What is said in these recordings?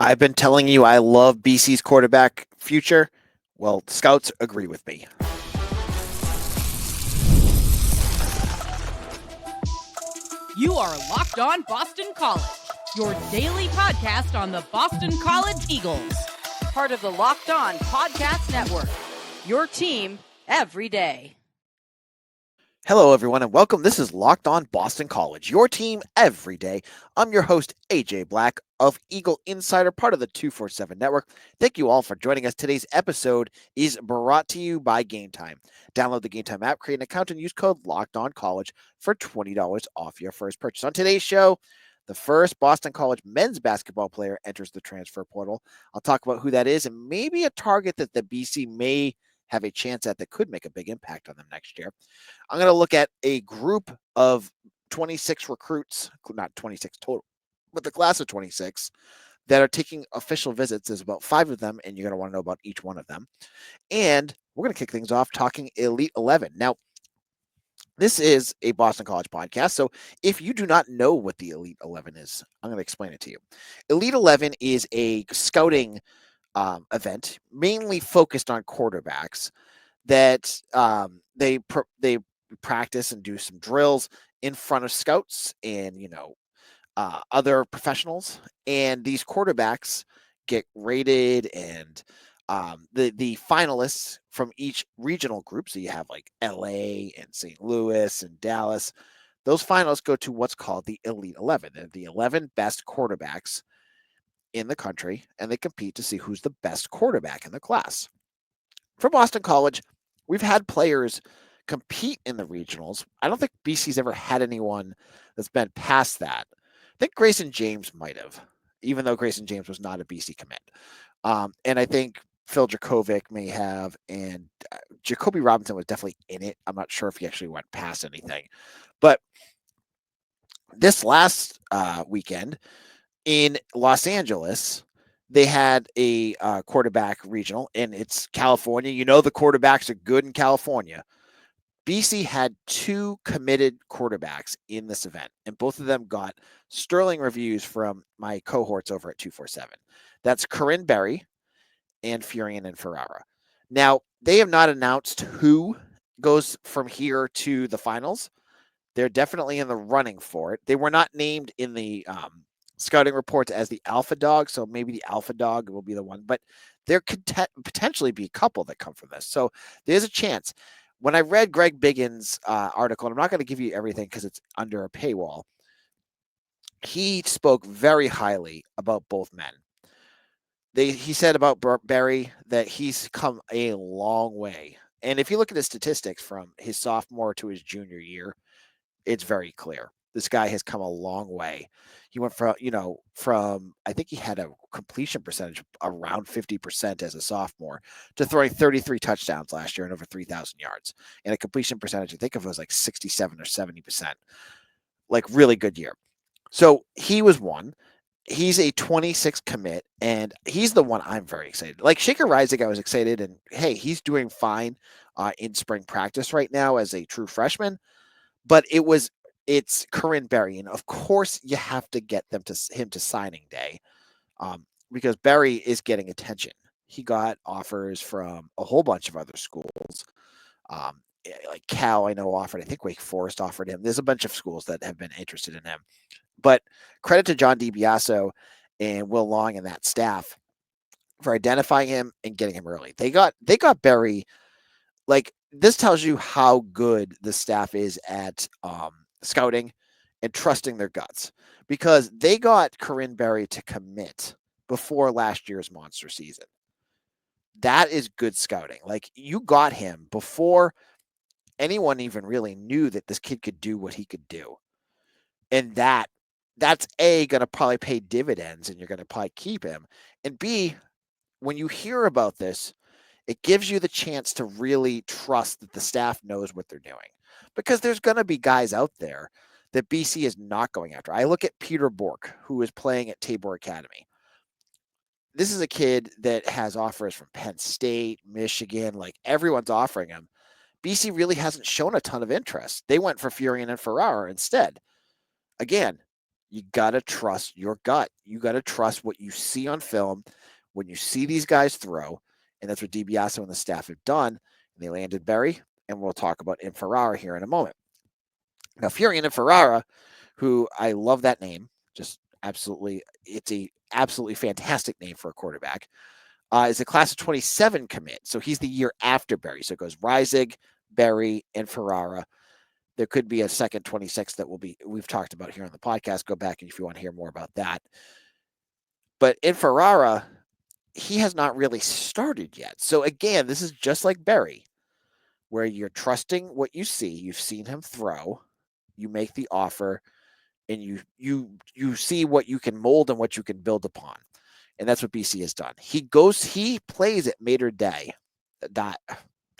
I've been telling you I love BC's quarterback future. Well, scouts agree with me. You are Locked On Boston College, your daily podcast on the Boston College Eagles. Part of the Locked On Podcast Network, your team every day. Hello, everyone, and welcome. This is Locked On Boston College, your team every day. I'm your host, AJ Black of Eagle Insider, part of the 247 Network. Thank you all for joining us. Today's episode is brought to you by Game Time. Download the Game Time app, create an account, and use code Locked On College for $20 off your first purchase. On today's show, the first Boston College men's basketball player enters the transfer portal. I'll talk about who that is and maybe a target that the BC may have a chance at that could make a big impact on them next year. I'm going to look at a group of 26 recruits, not 26 total, but the class of 26 that are taking official visits. There's about 5 of them, and you're going to want to know about each one of them. And we're going to kick things off talking Elite 11. Now, this is a Boston College podcast, so if you do not know what the Elite 11 is, I'm going to explain it to you. Elite 11 is a scouting event mainly focused on quarterbacks that they practice and do some drills in front of scouts and other professionals, and these quarterbacks get rated, and the finalists from each regional group, so you have like LA and St. Louis and Dallas, those finalists go to what's called the Elite 11. They're the 11 best quarterbacks in the country, and they compete to see who's the best quarterback in the class. For Boston College, we've had players compete in the regionals. I don't think BC's ever had anyone that's been past that. I think Grayson James might have, even though Grayson James was not a BC commit. And I think Phil Dracovic may have, and Jacoby Robinson was definitely in it. I'm not sure if he actually went past anything. But this last weekend, in Los Angeles, they had a quarterback regional, and it's California. You know the quarterbacks are good in California. BC had 2 committed quarterbacks in this event, and both of them got sterling reviews from my cohorts over at 247. That's Corin and Furian and Inferrera. Now, they have not announced who goes from here to the finals. They're definitely in the running for it. They were not named in the scouting reports as the alpha dog, so maybe the alpha dog will be the one, but there could potentially be a couple that come from this, so there's a chance. When I read Greg Biggins' article, and I'm not going to give you everything because it's under a paywall, he spoke very highly about both men. He said about Barry that he's come a long way, and if you look at his statistics from his sophomore to his junior year, it's very clear. This guy has come a long way. He went from I think he had a completion percentage around 50% as a sophomore to throwing 33 touchdowns last year and over 3,000 yards, and a completion percentage I think of it was like 67 or 70%. Like really good year. So he was one. He's a 26 commit, and he's the one I'm very excited. Like Shaker Rising, I was excited, and hey, he's doing fine in spring practice right now as a true freshman. But it's Corin Berry, and of course you have to get him to signing day, because Berry is getting attention. He got offers from a whole bunch of other schools, like Cal, I know offered. I think Wake Forest offered him. There's a bunch of schools that have been interested in him. But credit to John DiBiaso and Will Long and that staff for identifying him and getting him early. They got Berry. Like, this tells you how good the staff is at scouting and trusting their guts, because they got Corin Berry to commit before last year's monster season. That is good scouting. Like, you got him before anyone even really knew that this kid could do what he could do. And that's A, going to probably pay dividends, and you're going to probably keep him. And B, when you hear about this, it gives you the chance to really trust that the staff knows what they're doing, because there's going to be guys out there that BC is not going after. I look at Peter Bork, who is playing at Tabor Academy. This is a kid that has offers from Penn State, Michigan, like everyone's offering him. BC really hasn't shown a ton of interest. They went for Furian and Ferrara instead. Again, You got to trust your gut. You got to trust what you see on film when you see these guys throw. And that's what DiBiase and the staff have done. And they landed Berry, and we'll talk about Inferrera here in a moment. Now, Furian and Ferrara, who I love that name, just absolutely, it's a absolutely fantastic name for a quarterback, is a class of 27 commit. So he's the year after Berry. So it goes Reisig, Berry, and Ferrara. There could be a second 26 that we've talked about here on the podcast. Go back if you want to hear more about that. But in Ferrara, he has not really started yet. So again, this is just like Berry, where you're trusting what you see. You've seen him throw. You make the offer, and you see what you can mold and what you can build upon. And that's what BC has done. He plays at Mater Day.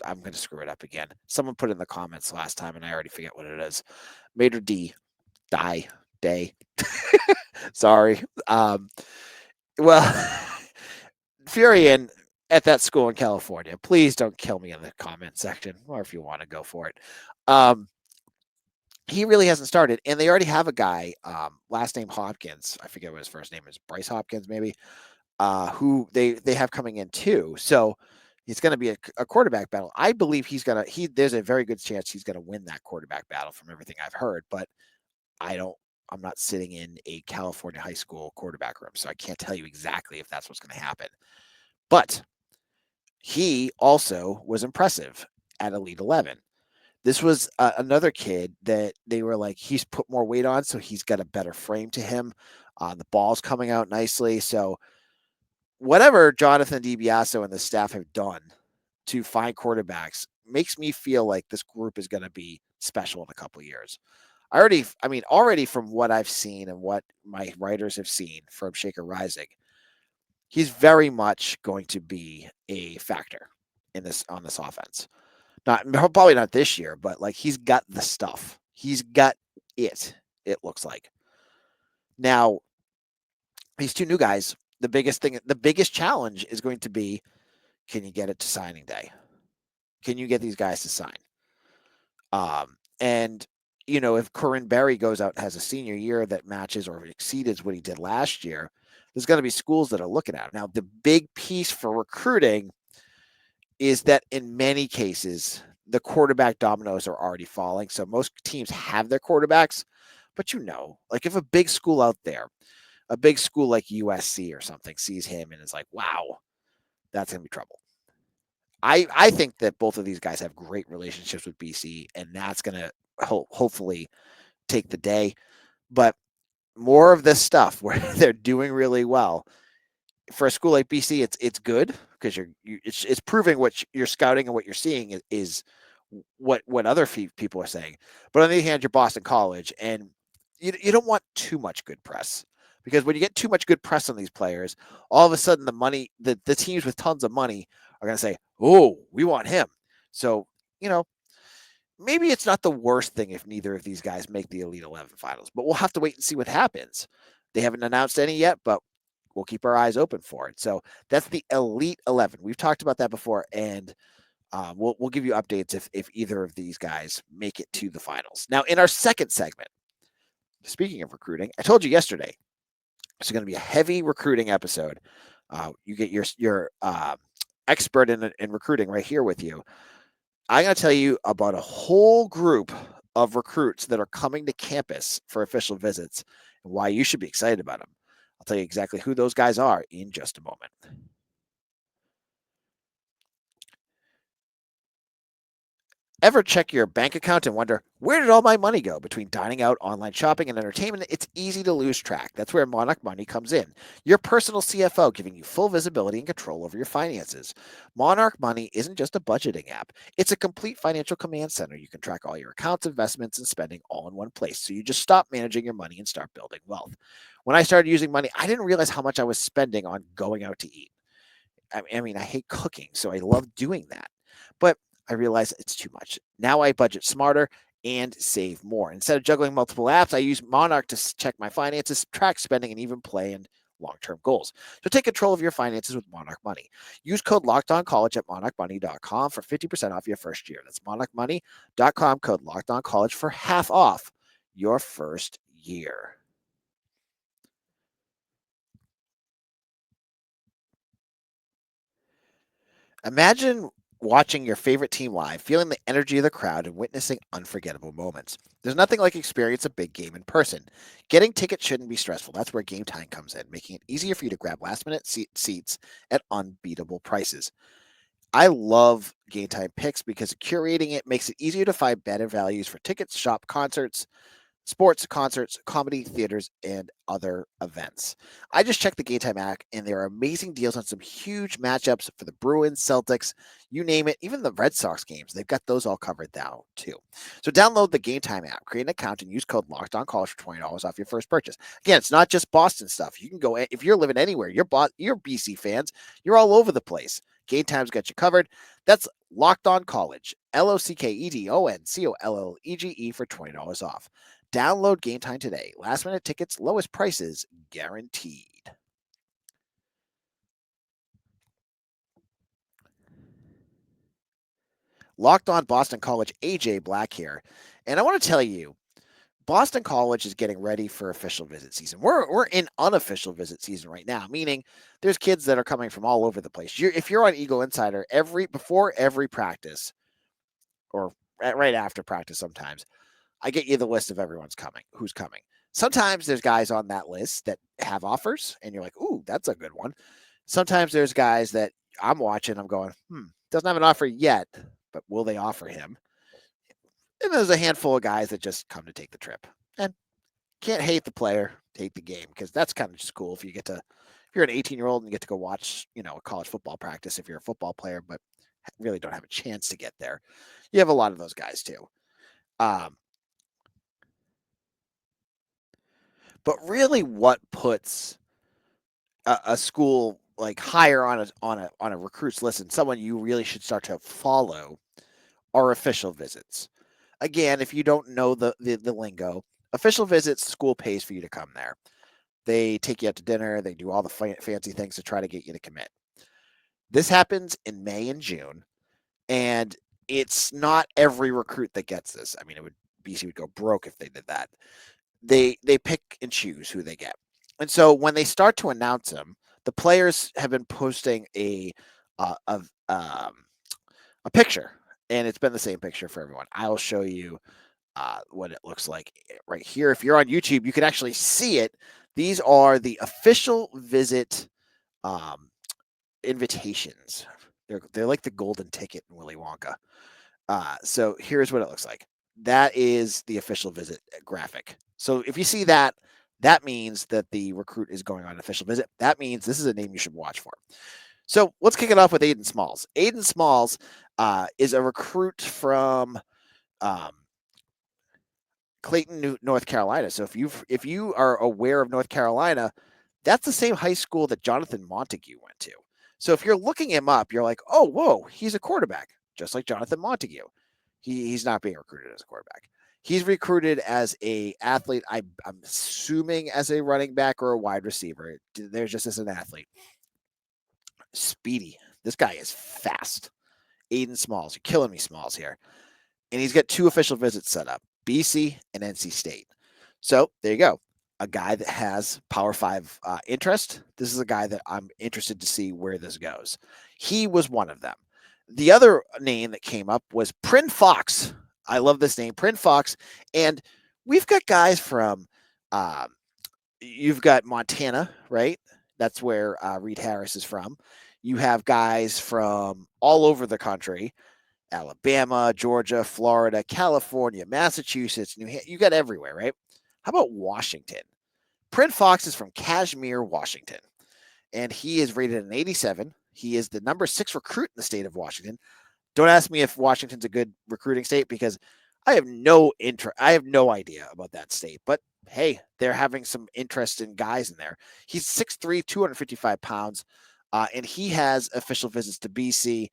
I'm going to screw it up again. Someone put it in the comments last time, and I already forget what it is. Mater D, die, day. Sorry. Well, Furian at that school in California. Please don't kill me in the comment section, or if you want to go for it. He really hasn't started, and they already have a guy, last name Hopkins. I forget what his first name is. Bryce Hopkins, maybe. Who they have coming in too. So it's going to be a quarterback battle. I believe there's a very good chance he's going to win that quarterback battle from everything I've heard, but I'm not sitting in a California high school quarterback room, so I can't tell you exactly if that's what's going to happen. But he also was impressive at Elite 11. This was another kid that they were like, he's put more weight on, so he's got a better frame to him. The ball's coming out nicely. So whatever Jonathan DiBiase and the staff have done to find quarterbacks makes me feel like this group is going to be special in a couple of years. Already from what I've seen and what my writers have seen from Shaker Reisig, he's very much going to be a factor on this offense. Probably not this year, but like he's got the stuff. He's got it looks like. Now, these two new guys, the biggest challenge is going to be, can you get it to signing day? Can you get these guys to sign? And if Corin Berry goes out and has a senior year that matches or exceeds what he did last year, there's going to be schools that are looking at him. Now, the big piece for recruiting is that in many cases, the quarterback dominoes are already falling. So most teams have their quarterbacks, but like if a big school out there, a big school like USC or something sees him and is like, wow, that's going to be trouble. I think that both of these guys have great relationships with BC, and that's going to hopefully take the day. But more of this stuff where they're doing really well for a school like BC, it's good because it's proving what you're scouting and what you're seeing is what other people are saying. But on the other hand, you're Boston College, and you don't want too much good press, because when you get too much good press on these players, all of a sudden the teams with tons of money are going to say, oh, we want him. So, maybe it's not the worst thing if neither of these guys make the Elite 11 finals, but we'll have to wait and see what happens. They haven't announced any yet, but we'll keep our eyes open for it. So that's the Elite 11. We've talked about that before, and we'll give you updates if either of these guys make it to the finals. Now, in our second segment, speaking of recruiting, I told you yesterday, it's going to be a heavy recruiting episode. You get your expert in recruiting right here with you. I'm going to tell you about a whole group of recruits that are coming to campus for official visits and why you should be excited about them. I'll tell you exactly who those guys are in just a moment. Ever check your bank account and wonder, where did all my money go? Between dining out, online shopping, and entertainment, it's easy to lose track. That's where Monarch Money comes in. Your personal CFO, giving you full visibility and control over your finances. Monarch Money isn't just a budgeting app. It's a complete financial command center. You can track all your accounts, investments, and spending all in one place. So you just stop managing your money and start building wealth. When I started using money, I didn't realize how much I was spending on going out to eat. I hate cooking, so I love doing that. But I realize it's too much. Now I budget smarter and save more. Instead of juggling multiple apps, I use Monarch to check my finances, track spending, and even plan long-term goals. So take control of your finances with Monarch Money. Use code LockedOnCollege at monarchmoney.com for 50% off your first year. That's monarchmoney.com, code LockedOnCollege for half off your first year. Imagine watching your favorite team live, feeling the energy of the crowd, and witnessing unforgettable moments. There's nothing like experience a big game in person. Getting tickets shouldn't be stressful. That's where Game Time comes in, making it easier for you to grab last minute seats at unbeatable prices. I love Game Time picks because curating it makes it easier to find better values for tickets, shop, concerts, sports, concerts, comedy, theaters, and other events. I just checked the Game Time app, and there are amazing deals on some huge matchups for the Bruins, Celtics, you name it, even the Red Sox games. They've got those all covered now, too. So download the Game Time app, create an account, and use code LOCKEDONCollege for $20 off your first purchase. Again, it's not just Boston stuff. You can go, if you're living anywhere, you're BC fans, you're all over the place. Game Time's got you covered. That's Locked On College, LOCKEDONCOLLEGE for $20 off. Download Game Time today. Last minute tickets, lowest prices guaranteed. Locked On Boston College, AJ Black here. And I want to tell you, Boston College is getting ready for official visit season. We're in unofficial visit season right now, meaning there's kids that are coming from all over the place. If you're on Eagle Insider, before every practice, or right after practice sometimes, I get you the list of who's coming. Sometimes there's guys on that list that have offers, and you're like, ooh, that's a good one. Sometimes there's guys that I'm watching, I'm going, doesn't have an offer yet, but will they offer him? And there's a handful of guys that just come to take the trip. And can't hate the player, hate the game, because that's kind of just cool if you're an 18-year-old and you get to go watch, a college football practice if you're a football player, but really don't have a chance to get there. You have a lot of those guys too. Um, But really, what puts a school like higher on a recruits list and someone you really should start to follow are official visits. Again, if you don't know the lingo, official visits, school pays for you to come there. They take you out to dinner. They do all the fancy things to try to get you to commit. This happens in May and June, and it's not every recruit that gets this. I mean, BC would go broke if they did that. They pick and choose who they get. And so when they start to announce them, the players have been posting uh, of a picture, and it's been the same picture for everyone. I'll show you what it looks like right here. If you're on YouTube, you can actually see it. These are the official visit um, invitations. They're like the golden ticket in Willy Wonka. So here's what it looks like. That is the official visit graphic. So if you see that, that means that the recruit is going on an official visit. That means this is a name you should watch for. So let's kick it off with Aidan Smalls. Aidan Smalls is a recruit from um, Clayton, North Carolina. So if you are aware of North Carolina, that's the same high school that Jonathan Montague went to. So if you're looking him up, you're like, oh, whoa, he's a quarterback, just like Jonathan Montague. He's not being recruited as a quarterback. He's recruited as a athlete. I'm assuming as a running back or a wide receiver. There's just as an athlete. Speedy. This guy is fast. Aidan Smalls. You're killing me, Smalls, here. And he's got 2 official visits set up, BC and NC State. So there you go. A guy that has Power 5 interest. This is a guy that I'm interested to see where this goes. He was one of them. The other name that came up was Prin Fox. I love this name, Prin Fox. And we've got guys from, you've got Montana, right? That's where Reed Harris is from. You have guys from all over the country. Alabama, Georgia, Florida, California, Massachusetts, New Hampshire. You got everywhere, right? How about Washington? Prin Fox is from Kashmir, Washington, and he is rated an 87. He is the number 6 recruit in the state of Washington. Don't ask me if Washington's a good recruiting state because I have no idea about that state. But hey, they're having some interest in guys in there. He's 6'3", 255 pounds, and he has official visits to BC.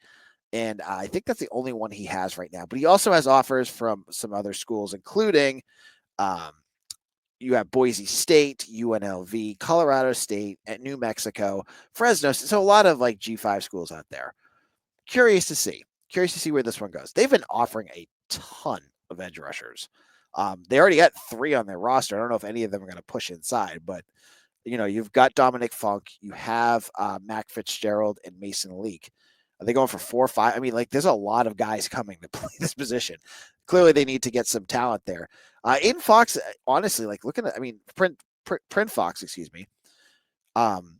And I think that's the only one he has right now. But he also has offers from some other schools, including you have Boise State, UNLV, Colorado State, at New Mexico, Fresno. So a lot of like G5 schools out there. Curious to see where this one goes. They've been offering a ton of edge rushers. They already got 3 on their roster. I don't know if any of them are going to push inside, but you've got Dominic Funk, you have Mac Fitzgerald and Mason Leak. Are they going for 4 or 5? I mean, like, there's a lot of guys coming to play this position. Clearly, they need to get some talent there. Aiden Fox, honestly, like looking at, I mean, Print Fox, excuse me. Um,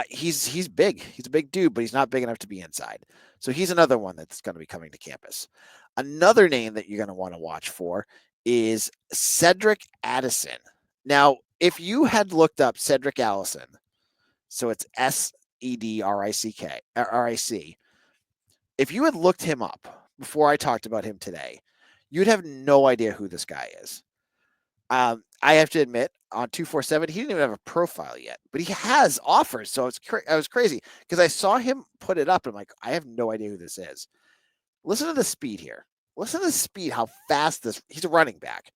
he's big. He's a big dude, but he's not big enough to be inside. So he's another one that's going to be coming to campus. Another name that you're going to want to watch for is Cedric Addison. Now, if you had looked up Cedric Allison, so it's SEDRIC. If you had looked him up before I talked about him today, you'd have no idea who this guy is. I have to admit, on 247, he didn't even have a profile yet, but he has offers. So I was crazy because I saw him put it up. And I'm like, I have no idea who this is. Listen to the speed here. Listen to the speed, how fast he's a running back.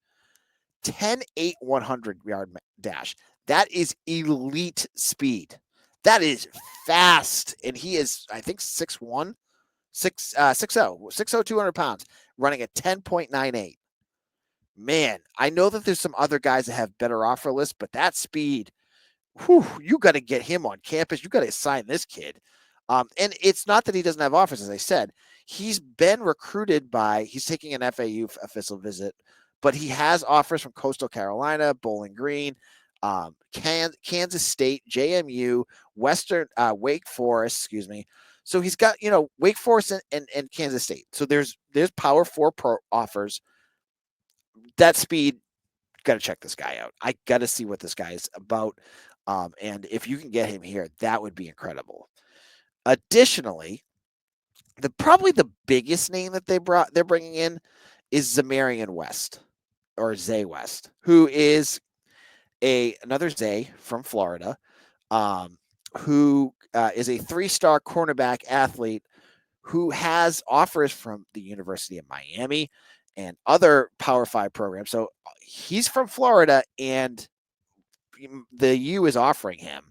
10-8 100-yard dash. That is elite speed. That is fast. And he is, I think, 6'1", 6'0", 200 pounds, running a 10.98. Man, I know that there's some other guys that have better offer lists, but that speed, you got to get him on campus. You got to sign this kid. And it's not that he doesn't have offers, as I said. He's been recruited he's taking an FAU official visit, but he has offers from Coastal Carolina, Bowling Green, Kansas State, JMU, Wake Forest, excuse me. So he's got, Wake Forest and Kansas State. So there's Power 4 pro offers. That speed, got to check this guy out. I got to see what this guy is about. And if you can get him here, that would be incredible. Additionally, probably the biggest name that they're bringing in is Zamarian West, or Zay West, who is another Zay from Florida, who is a 3-star cornerback athlete who has offers from the University of Miami and other Power 5 programs. So he's from Florida, and the U is offering him.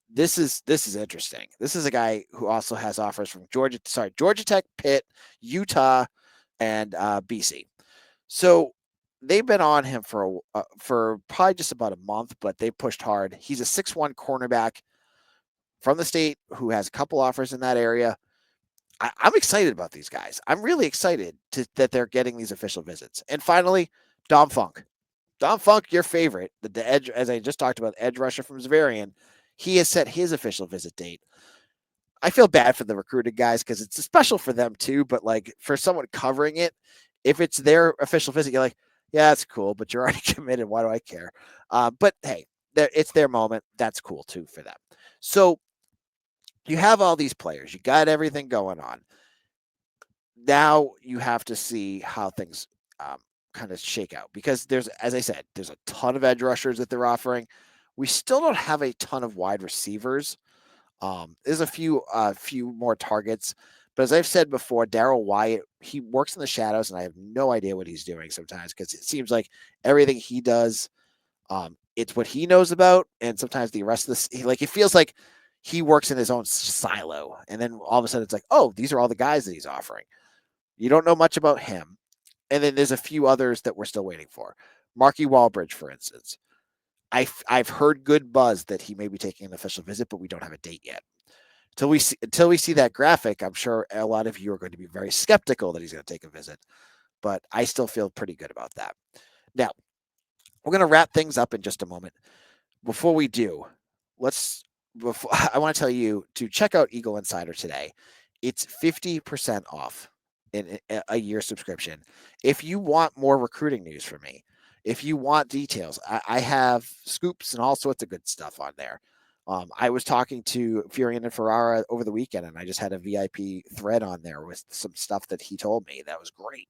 This is interesting. This is a guy who also has offers from Georgia Tech, Pitt, Utah, and BC. So they've been on him for probably just about a month, but they pushed hard. He's a 6'1" cornerback from the state who has a couple offers in that area. I'm excited about these guys. I'm really excited that they're getting these official visits. And finally, Dom Funk. Dom Funk, your favorite, the edge, as I just talked about, edge rusher from Furian. He has set his official visit date. I feel bad for the recruited guys because it's special for them too. But like for someone covering it, if it's their official visit, you're like, yeah, that's cool, but you're already committed. Why do I care? But hey, it's their moment. That's cool too for them. So you have all these players. You got everything going on. Now you have to see how things kind of shake out because as I said, there's a ton of edge rushers that they're offering. We still don't have a ton of wide receivers. There's a few more targets, but as I've said before, Darryl Wyatt, he works in the shadows, and I have no idea what he's doing sometimes because it seems like everything he does, it's what he knows about, and sometimes the rest of this, it feels like he works in his own silo, and then all of a sudden it's like, oh, these are all the guys that he's offering. You don't know much about him, and then there's a few others that we're still waiting for. Marky Walbridge, for instance. I've heard good buzz that he may be taking an official visit, but we don't have a date yet. Until we see that graphic, I'm sure a lot of you are going to be very skeptical that he's going to take a visit, but I still feel pretty good about that. Now, we're going to wrap things up in just a moment. Before we do, I want to tell you to check out Eagle Insider today. It's 50% off in a year subscription. If you want more recruiting news from me, if you want details, I have scoops and all sorts of good stuff on there. I was talking to Furian and Inferrera over the weekend, and I just had a VIP thread on there with some stuff that he told me. That was great.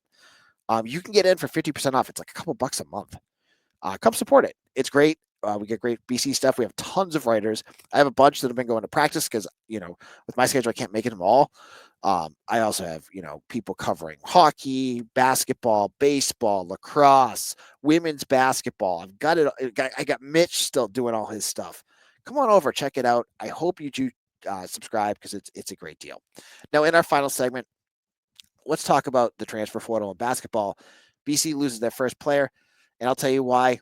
You can get in for 50% off. It's like a couple bucks a month. Come support it. It's great. We get great BC stuff. We have tons of writers. I have a bunch that have been going to practice because, with my schedule, I can't make it them all. I also have, people covering hockey, basketball, baseball, lacrosse, women's basketball. I've got it. I got Mitch still doing all his stuff. Come on over, check it out. I hope you do subscribe because it's a great deal. Now, in our final segment, let's talk about the transfer portal in basketball. BC loses their first player, and I'll tell you why.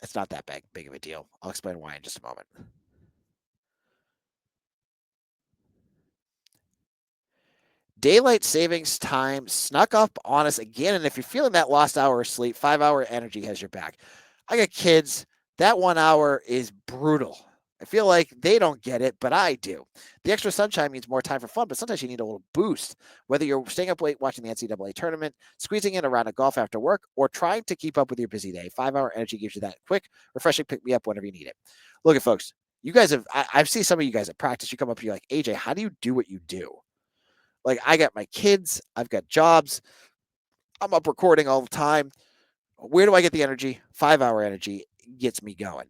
It's not that big of a deal. I'll explain why in just a moment. daylight savings time snuck up on us again. And if you're feeling that lost hour of sleep, 5 hour energy has your back. I got kids. That 1 hour is brutal. I feel like they don't get it, but I do. The extra sunshine means more time for fun, but sometimes you need a little boost. Whether you're staying up late watching the NCAA tournament, squeezing in a round of golf after work, or trying to keep up with your busy day, 5 hour energy gives you that quick, refreshing pick me up whenever you need it. Look at folks. You guys have, I've seen some of you guys at practice. You come up, you're like, AJ, how do you do what you do? Like, I got my kids, I've got jobs, I'm up recording all the time. Where do I get the energy? 5 hour energy gets me going.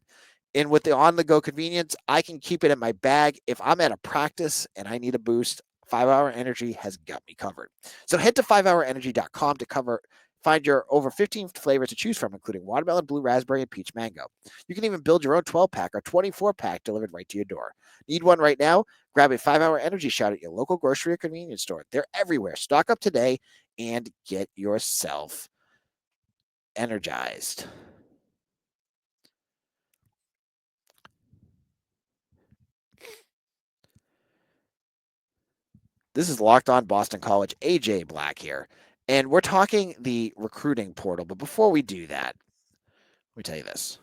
And with the on the go convenience, I can keep it in my bag. If I'm at a practice and I need a boost, 5 hour energy has got me covered. So head to 5hourenergy.com to find your over 15 flavors to choose from, including watermelon, blue raspberry, and peach mango. You can even build your own 12-pack or 24-pack delivered right to your door. Need one right now? Grab a 5 hour energy shot at your local grocery or convenience store. They're everywhere. Stock up today and get yourself energized. This is Locked On Boston College. AJ Black here. And we're talking the recruiting portal. But before we do that, let me tell you this.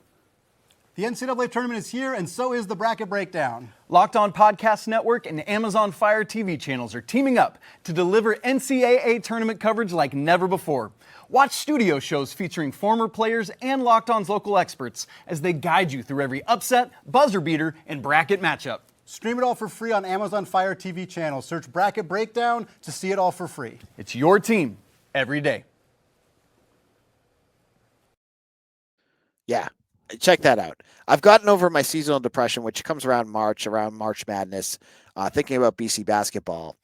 The NCAA tournament is here, and so is the bracket breakdown. Locked On Podcast Network and Amazon Fire TV channels are teaming up to deliver NCAA tournament coverage like never before. Watch studio shows featuring former players and Locked On's local experts as they guide you through every upset, buzzer beater, and bracket matchup. Stream it all for free on Amazon Fire TV channel. Search Bracket Breakdown to see it all for free. It's your team every day. Yeah, check that out. I've gotten over my seasonal depression, which comes around March Madness, thinking about BC basketball,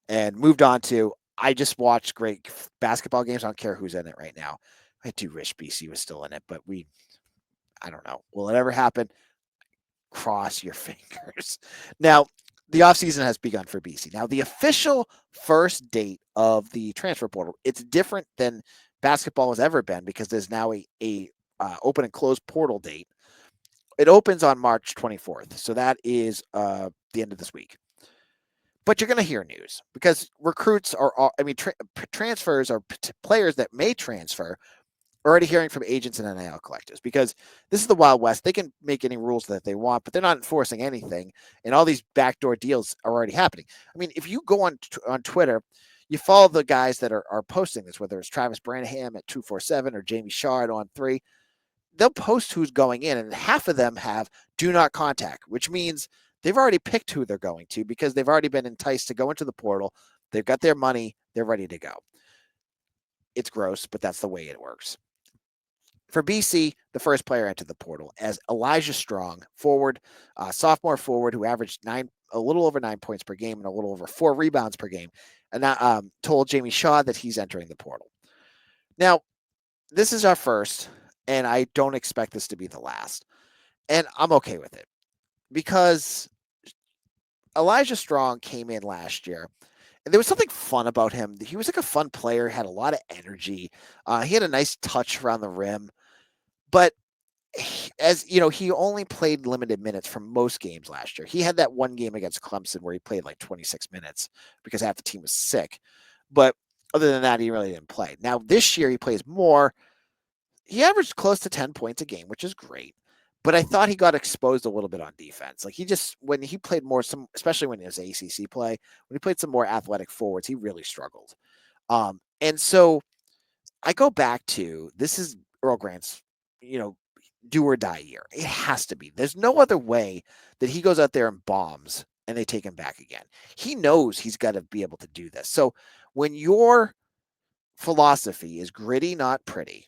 and moved on to I just watch great basketball games. I don't care who's in it right now. I do wish BC was still in it, but I don't know. Will it ever happen? Cross your fingers. Now, the offseason has begun for BC. Now, the official first date of the transfer portal, it's different than basketball has ever been because there's now a open and closed portal date. It opens on March 24th. So that is the end of this week. But you're going to hear news because recruits transfers or players that may transfer are already hearing from agents and NIL collectors because this is the Wild West. They can make any rules that they want, but they're not enforcing anything. And all these backdoor deals are already happening. I mean, if you go on Twitter, you follow the guys that are posting this, whether it's Travis Branham at 247 or Jamie Shard on 3, they'll post who's going in, and half of them have do not contact, which means they've already picked who they're going to because they've already been enticed to go into the portal. They've got their money. They're ready to go. It's gross, but that's the way it works. For BC, the first player entered the portal as Elijah Strong, forward, sophomore forward who averaged a little over 9 points per game and a little over 4 rebounds per game, and that told Jamie Shaw that he's entering the portal. Now, this is our first, and I don't expect this to be the last, and I'm okay with it because Elijah Strong came in last year. And there was something fun about him. He was like a fun player, had a lot of energy. He had a nice touch around the rim. But as you know, he only played limited minutes for most games last year. He had that one game against Clemson where he played like 26 minutes because half the team was sick. But other than that, he really didn't play. Now, this year he plays more. He averaged close to 10 points a game, which is great. But I thought he got exposed a little bit on defense. Like when he played more, especially when it was ACC play, when he played some more athletic forwards, he really struggled. And so I go back to this is Earl Grant's, do or die year. It has to be. There's no other way that he goes out there and bombs and they take him back again. He knows he's got to be able to do this. So when your philosophy is gritty, not pretty,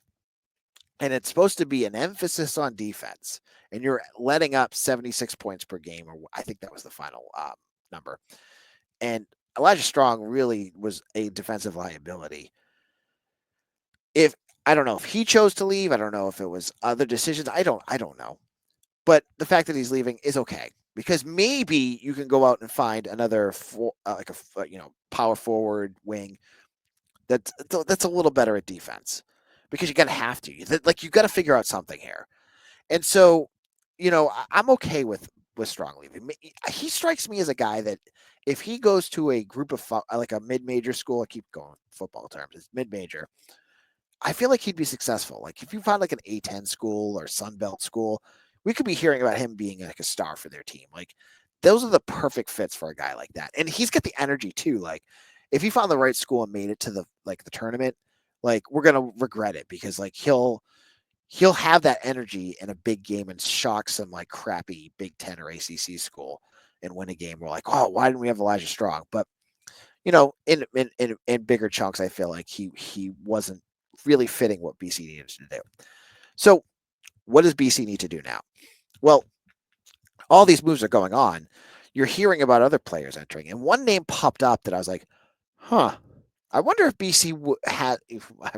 and it's supposed to be an emphasis on defense, and you're letting up 76 points per game, or I think that was the final number. And Elijah Strong really was a defensive liability. I don't know if he chose to leave. I don't know if it was other decisions. I don't know. But the fact that he's leaving is okay because maybe you can go out and find another power forward wing that's a little better at defense because you're gonna have to. Like you got to figure out something here. And so, I'm okay with with Strong leaving. He strikes me as a guy that if he goes to a group of like a mid-major school, I keep going football terms, it's mid-major. I feel like he'd be successful. Like if you found like an A10 school or Sunbelt school, we could be hearing about him being like a star for their team. Like those are the perfect fits for a guy like that. And he's got the energy too. Like if he found the right school and made it to the tournament, like we're gonna regret it because like he'll have that energy in a big game and shock some like crappy Big Ten or ACC school and win a game. We're like, oh, why didn't we have Elijah Strong? But in bigger chunks, I feel like he wasn't really fitting what BC needed to do. So, what does BC need to do now? Well, all these moves are going on. You're hearing about other players entering, and one name popped up that I was like, huh. I wonder if BC had. I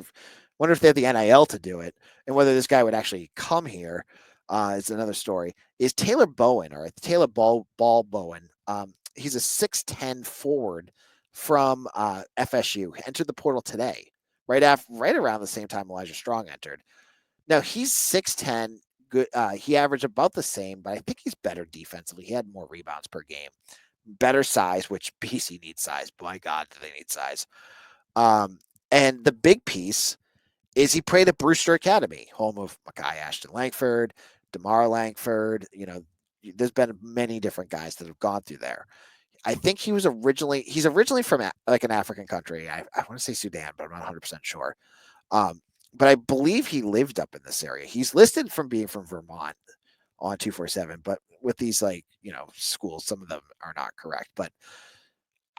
wonder if they have the NIL to do it, and whether this guy would actually come here. Is another story. Is Taylor Bowen or Taylor Ball Bowen? He's a 6'10" forward from FSU. Entered the portal today, right around the same time Elijah Strong entered. Now he's 6'10". Good. He averaged about the same, but I think he's better defensively. He had more rebounds per game, better size, which BC needs size. My God, do they need size? And the big piece is he played at Brewster Academy, home of Mackay Ashton Langford, DeMar Langford. There's been many different guys that have gone through there. I think he's originally from like an African country. I want to say Sudan, but I'm not 100% sure. But I believe he lived up in this area. He's listed from being from Vermont on 247, but with these schools, some of them are not correct. But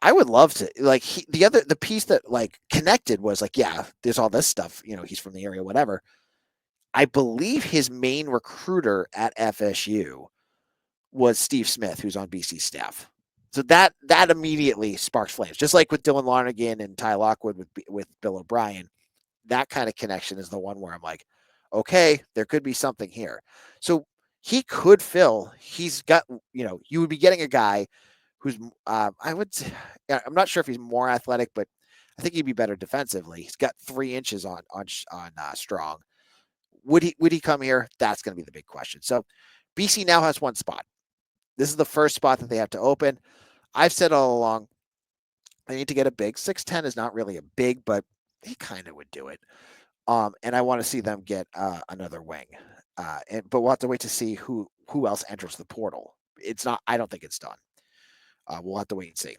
I would love to the piece that like connected was like, yeah, there's all this stuff. He's from the area, whatever. I believe his main recruiter at FSU was Steve Smith, who's on BC staff. So that immediately sparks flames, just like with Dylan Larnagan and Ty Lockwood with Bill O'Brien. That kind of connection is the one where I'm like, okay, there could be something here. So he could fill. He's got, you would be getting a guy who's, I'm not sure if he's more athletic, but I think he'd be better defensively. He's got 3 inches on Strong. Would he come here? That's going to be the big question. So BC now has one spot. This is the first spot that they have to open. I've said all along, they need to get a big. 6'10" is not really a big, but he kind of would do it. And I want to see them get another wing. But we'll have to wait to see who else enters the portal. I don't think it's done. We'll have to wait and see.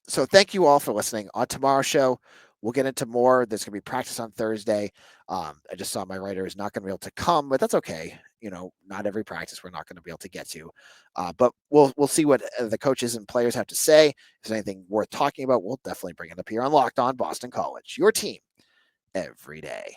So thank you all for listening. On tomorrow's show, we'll get into more. There's going to be practice on Thursday. I just saw my writer is not going to be able to come, but that's okay. Not every practice we're not going to be able to get to. But we'll see what the coaches and players have to say. If there's anything worth talking about, we'll definitely bring it up here on Locked On Boston College, your team every day.